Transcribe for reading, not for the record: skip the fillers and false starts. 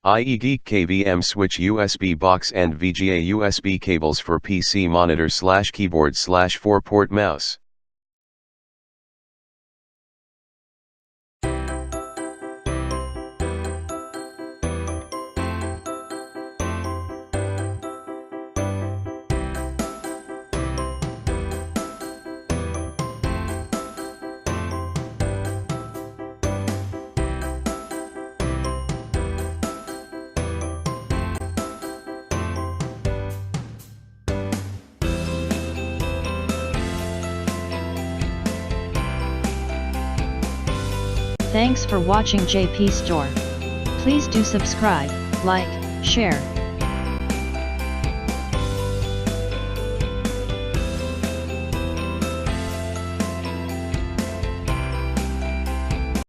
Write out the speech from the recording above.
ieGeek KVM Switch USB Box and VGA USB cables for PC monitor/keyboard/4-port mouse. Thanks for watching JP Store. Please do subscribe, like, share,